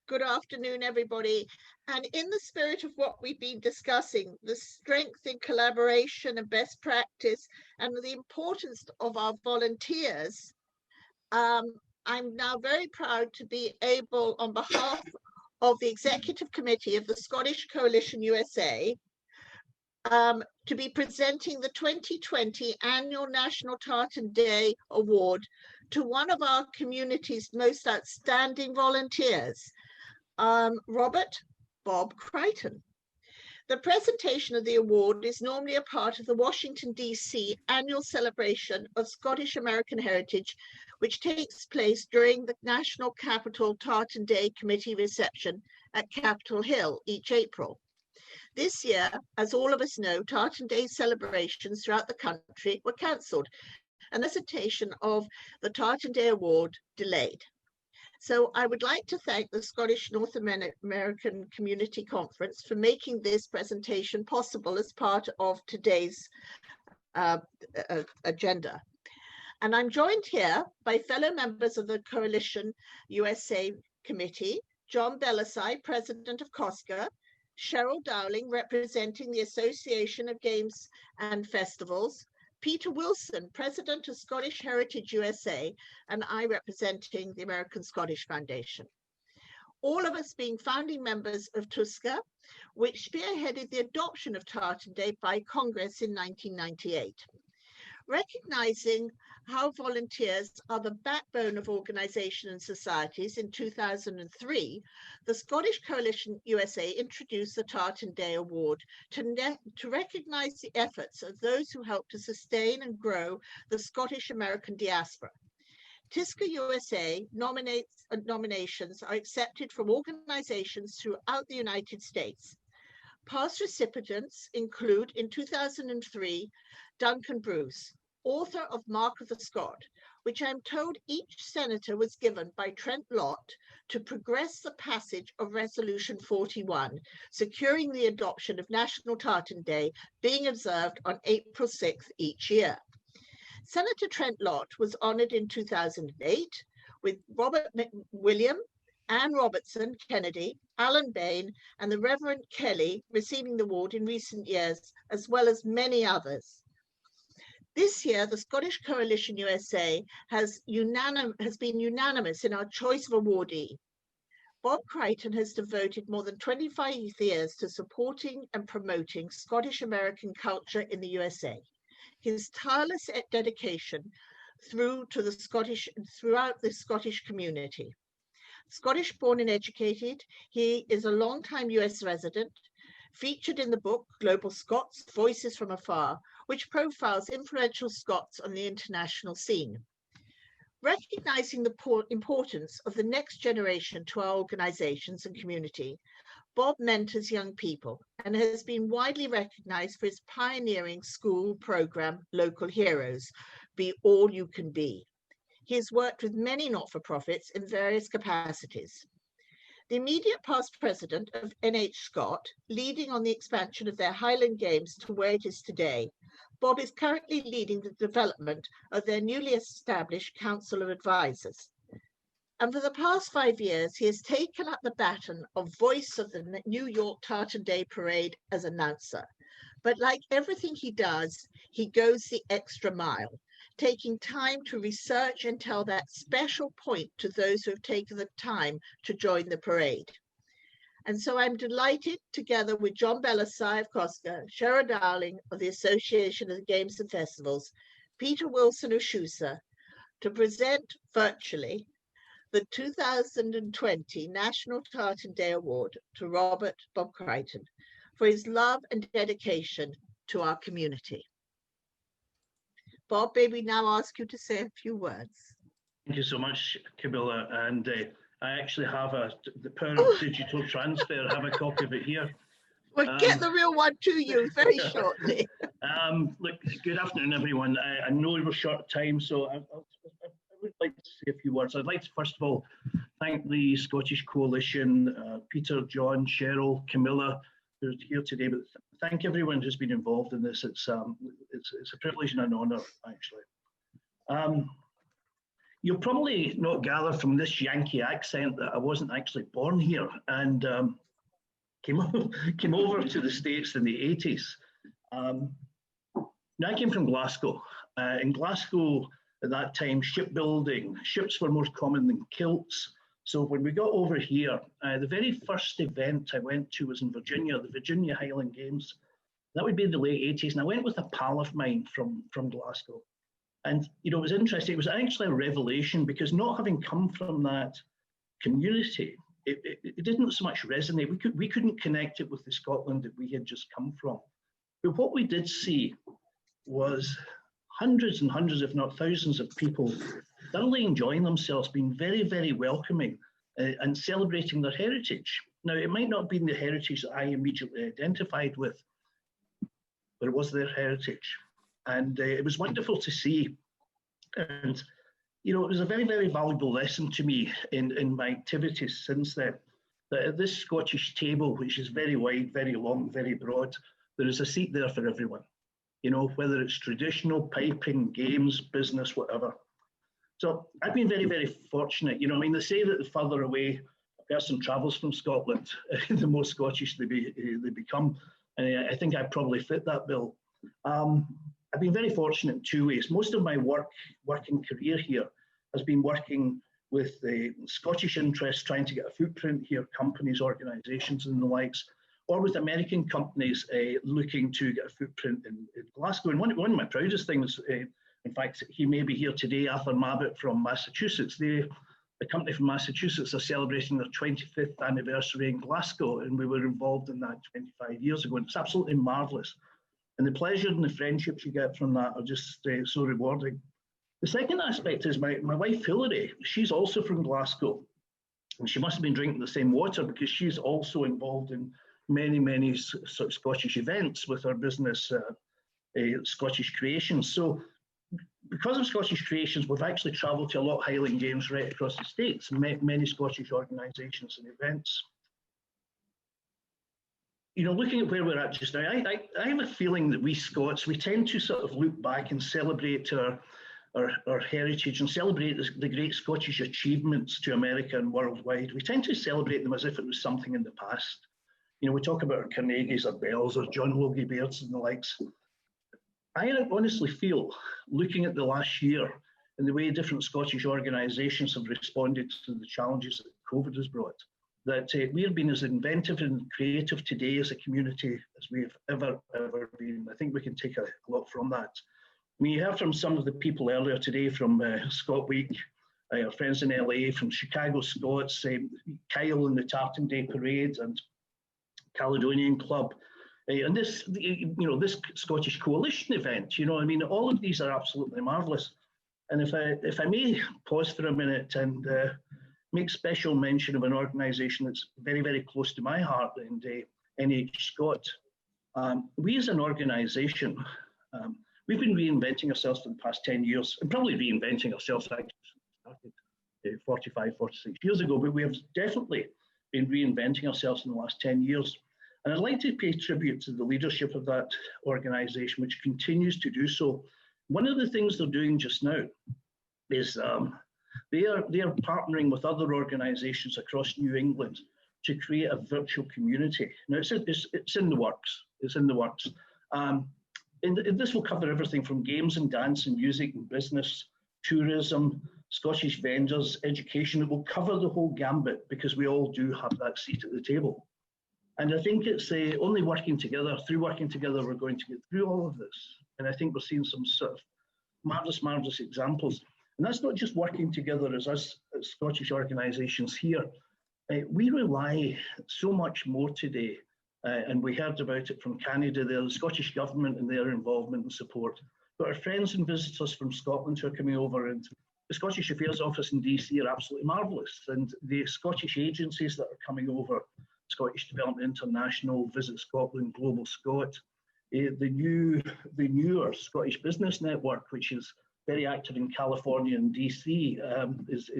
Good afternoon, everybody. And in the spirit of what we've been discussing, the strength in collaboration and best practice and the importance of our volunteers, I'm now very proud to be able, on behalf of the Executive Committee of the Scottish Coalition USA, to be presenting the 2020 Annual National Tartan Day Award to one of our community's most outstanding volunteers, Robert Bob Creighton. The presentation of the award is normally a part of the Washington, D.C. annual celebration of Scottish American heritage, which takes place during the National Capital Tartan Day Committee reception at Capitol Hill each April. This year, as all of us know, Tartan Day celebrations throughout the country were cancelled, and the presentation of the Tartan Day Award delayed. So I would like to thank the Scottish North American Community Conference for making this presentation possible as part of today's agenda. And I'm joined here by fellow members of the Coalition USA Committee, John Bellassai, President of COSCA, Cheryl Dowling, representing the Association of Games and Festivals, Peter Wilson, President of Scottish Heritage USA, and I representing the American Scottish Foundation. All of us being founding members of SHUSHA, which spearheaded the adoption of Tartan Day by Congress in 1998. Recognizing how volunteers are the backbone of organizations and societies, in 2003, the Scottish Coalition USA introduced the Tartan Day Award to recognize the efforts of those who help to sustain and grow the Scottish American diaspora. TSCA USA nominations are accepted from organizations throughout the United States. Past recipients include, in 2003, Duncan Bruce, author of Mark of the Scot, which I'm told each senator was given by Trent Lott to progress the passage of Resolution 41, securing the adoption of National Tartan Day being observed on April 6th each year. Senator Trent Lott was honored in 2008 with Robert William, Anne Robertson Kennedy, Alan Bain, and the Reverend Kelly receiving the award in recent years, as well as many others. This year, the Scottish Coalition USA has been unanimous in our choice of awardee. Bob Creighton has devoted more than 25 years to supporting and promoting Scottish American culture in the USA. His tireless dedication throughout the Scottish community. Scottish born and educated, he is a long-time US resident, featured in the book Global Scots, Voices from Afar, which profiles influential Scots on the international scene. Recognizing the importance of the next generation to our organizations and community, Bob mentors young people and has been widely recognized for his pioneering school program, Local Heroes, Be All You Can Be. He has worked with many not-for-profits in various capacities. The immediate past president of NH Scott, leading on the expansion of their Highland Games to where it is today, Bob is currently leading the development of their newly established Council of Advisors. And for the past 5 years, he has taken up the baton of voice of the New York Tartan Day Parade as announcer. But like everything he does, he goes the extra mile, taking time to research and tell that special point to those who have taken the time to join the parade. And so I'm delighted, together with John Bellassai of COSCA, Cheryl Dowling of the Association of the Games and Festivals, Peter Wilson of SHUSHA, to present virtually the 2020 National Tartan Day Award to Robert Bob Creighton for his love and dedication to our community. Bob, may we now ask you to say a few words? Thank you so much, Camilla. And I actually have the power of digital transfer. I have a copy of it here. We'll get the real one to you very shortly. Look, good afternoon, everyone. I know we're short of time, so I would like to say a few words. I'd like to, first of all, thank the Scottish Coalition, Peter, John, Cheryl, Camilla, who's here today, but thank everyone who's been involved in this. It's a privilege and an honour, actually. You'll probably not gather from this Yankee accent that I wasn't actually born here, and came over to the States in the 80s. Now I came from Glasgow. In Glasgow at that time, shipbuilding, ships were more common than kilts. So when we got over here, the very first event I went to was in Virginia, the Virginia Highland Games. That would be in the late 80s. And I went with a pal of mine from Glasgow. And, you know, it was interesting. It was actually a revelation because not having come from that community, it didn't so much resonate. We couldn't connect it with the Scotland that we had just come from. But what we did see was hundreds and hundreds, if not thousands of people thoroughly enjoying themselves, being very, very welcoming and celebrating their heritage. Now, it might not have been the heritage that I immediately identified with, but it was their heritage. And it was wonderful to see. And, you know, it was a very, very valuable lesson to me in my activities since then, that at this Scottish table, which is very wide, very long, very broad, there is a seat there for everyone. You know, whether it's traditional, piping, games, business, whatever. So I've been very, very fortunate. You know, I mean, they say that the further away a person travels from Scotland, the more Scottish they become. And I think I probably fit that bill. I've been very fortunate in two ways. Most of my working career here has been working with the Scottish interests, trying to get a footprint here, companies, organisations and the likes, or with American companies looking to get a footprint in Glasgow. And one of my proudest things, in fact, he may be here today, Arthur Mabbitt from Massachusetts. The company from Massachusetts are celebrating their 25th anniversary in Glasgow, and we were involved in that 25 years ago. And it's absolutely marvellous. And the pleasure and the friendships you get from that are just so rewarding. The second aspect is my wife, Hilary. She's also from Glasgow. And she must have been drinking the same water because she's also involved in many sort of Scottish events with her business, Scottish Creations. So because of Scottish Creations, we've actually travelled to a lot of Highland Games right across the States, many Scottish organisations and events. You know, looking at where we're at just now, I have a feeling that we Scots, we tend to sort of look back and celebrate our heritage and celebrate the great Scottish achievements to America and worldwide. We tend to celebrate them as if it was something in the past. You know, we talk about our Carnegies or Bells or John Logie Bairds and the likes. I honestly feel, looking at the last year and the way different Scottish organisations have responded to the challenges that COVID has brought, that we have been as inventive and creative today as a community as we have ever been. I think we can take a lot from that. We heard from some of the people earlier today from Scot Week, our friends in LA, from Chicago Scots, Kyle in the Tartan Day Parade and Caledonian Club. And this, you know, this Scottish Coalition event, you know, I mean, all of these are absolutely marvellous. And if I may pause for a minute and make special mention of an organisation that's very, very close to my heart, and NH Scot. We as an organisation, we've been reinventing ourselves for the past 10 years, and probably reinventing ourselves actually started 45, 46 years ago, but we have definitely been reinventing ourselves in the last 10 years. And I'd like to pay tribute to the leadership of that organisation, which continues to do so. One of the things they're doing just now is they are partnering with other organisations across New England to create a virtual community. Now it's in the works. It's in the works. And this will cover everything from games and dance and music and business, tourism, Scottish vendors, education. It will cover the whole gambit because we all do have that seat at the table. And I think it's only working together, through working together, we're going to get through all of this. And I think we're seeing some sort of marvellous examples. And that's not just working together as us as Scottish organisations here. We rely so much more today, and we heard about it from Canada there, the Scottish Government and their involvement and support. But our friends and visitors from Scotland who are coming over, and the Scottish Affairs Office in DC are absolutely marvellous. And the Scottish agencies that are coming over, Scottish Development International, Visit Scotland, Global Scot, the newer Scottish Business Network, which is very active in California and DC, is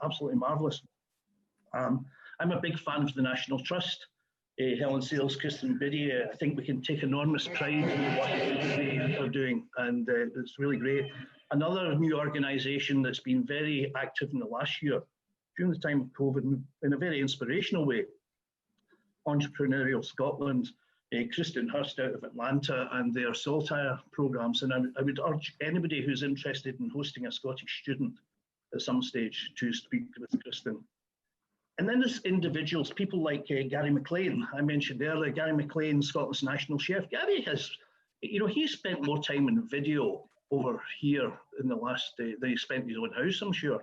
absolutely marvellous. I'm a big fan of the National Trust. Helen Sales, Kristen Biddy, I think we can take enormous pride in the work that they are doing, and it's really great. Another new organisation that's been very active in the last year, during the time of COVID, in a very inspirational way, Entrepreneurial Scotland, Kristen Hurst out of Atlanta, and their Saltire programmes. And I would urge anybody who's interested in hosting a Scottish student at some stage to speak with Kristen. And then there's individuals, people like Gary McLean, I mentioned earlier. Gary McLean, Scotland's national chef. Gary has, he spent more time in video over here in the last than he spent in his own house, I'm sure.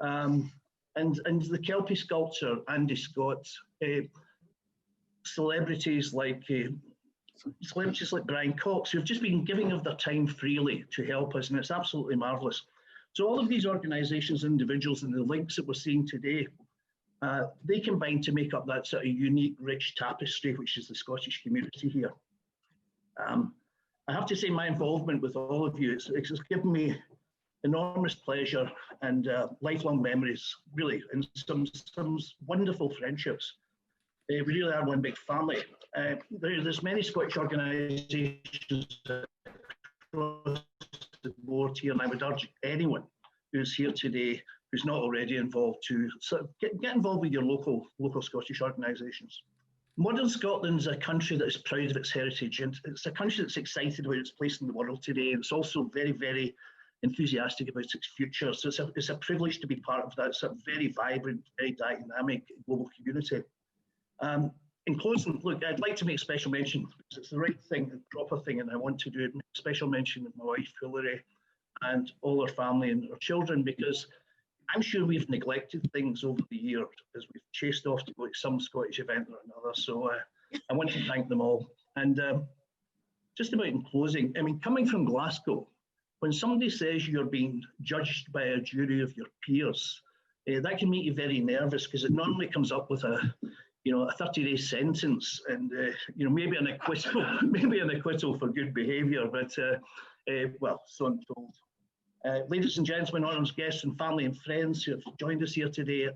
And the Kelpie sculptor, Andy Scott, celebrities like Brian Cox, who've just been giving of their time freely to help us, and it's absolutely marvellous. So all of these organisations, individuals, and the links that we're seeing today, they combine to make up that sort of unique, rich tapestry, which is the Scottish community here. I have to say my involvement with all of you, it's given me enormous pleasure and lifelong memories, really, and some wonderful friendships. We really are one big family. There's many Scottish organisations across the board here, and I would urge anyone who's here today who's not already involved to sort of get involved with your local Scottish organisations. Modern Scotland's a country that is proud of its heritage, and it's a country that's excited about its place in the world today. It's also very, very enthusiastic about its future. So it's a privilege to be part of that sort of very vibrant, very dynamic global community. In closing, look, I'd like to make special mention, because it's the right thing, the proper thing, and I want to do it, make special mention of my wife, Hilary, and all her family and her children, because I'm sure we've neglected things over the years as we've chased off to go to some Scottish event or another. So I want to thank them all. And just about in closing, I mean, coming from Glasgow, when somebody says you're being judged by a jury of your peers, that can make you very nervous, because it normally comes up with a 30-day sentence and maybe an acquittal for good behaviour. But well, so I'm told. Ladies and gentlemen, honours guests and family and friends who have joined us here today,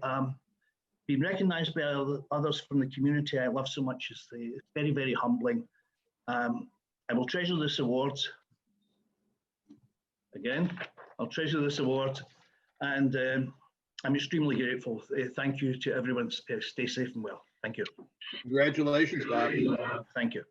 being recognised by others from the community I love so much is very, very humbling. I will treasure this award. Again, I'll treasure this award, and I'm extremely grateful. Thank you to everyone. Stay safe and well. Thank you. Congratulations, Bob. Thank you.